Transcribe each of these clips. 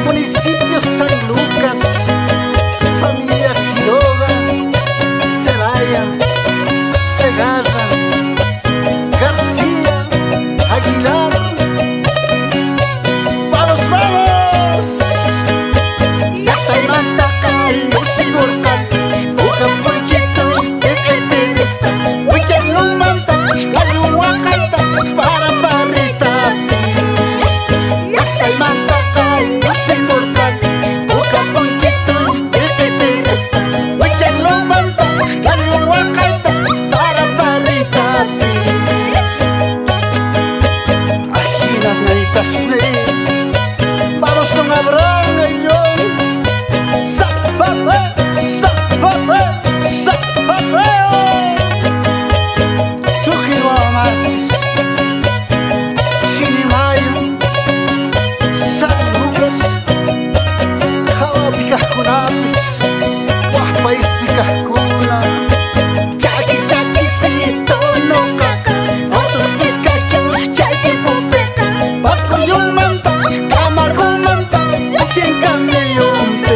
Municipio San Lucas, familia Quiroga, Celaya, Segarra, García, Aguilar. ¡Vamos, vamos! Yataymantaka lusimurkan bukan punchito ikitirista Huichalumanta galuwakaita para parritati. Yataymantaka lusimurkan bukan punchito ikitirista Huichalumanta galuwakaita para parritati. Ajinas naitasne, vamos con Abraham y yo. Zapateo, zapateo, zapateo. Tuquibamas, Chinimayo, San Lucas, Jawapicascunapis, Huaspaisticascuna. Chaki chaki sito no kaka otros pescachos chaki popeka Bakuyong manta kamargong manta Yasien kamiyompe.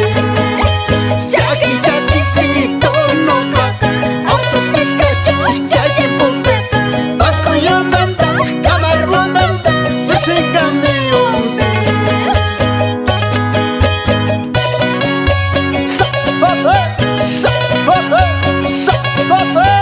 Chaki chaki sito no kaka otros pescachos chaki popeka Bakuyong manta kamargong manta Yasien kamiyompe. Zapateo, zapateo, zapateo.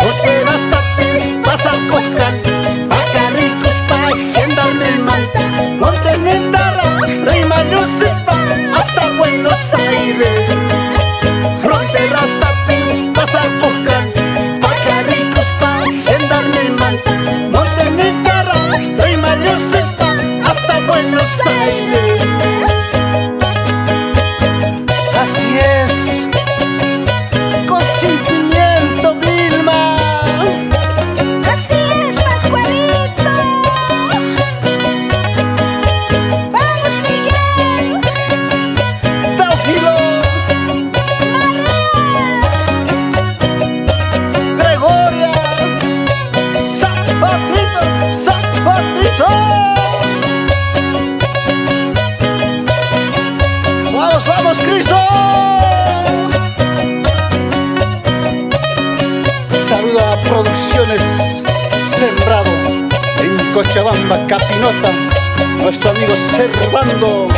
Fronteras tapis pasar cojan Pacarricos pa gendarme manta Montes Nintara, Rimayusis pa hasta Buenos Aires. Fronteras tapis pasar cojan Pacarricos pa gendarme manta Montes Nintara, Rimayusis pa hasta Buenos Aires. Así es, con sentimiento, Vilma. Así es, Pascualito. Vamos, Miguel. Teófilo, María. Gregoria, Zapatito, Zapatito. Vamos, vamos, Cristo. Saluda a Producciones Sembrado en Cochabamba, Capinota, nuestro amigo Servando.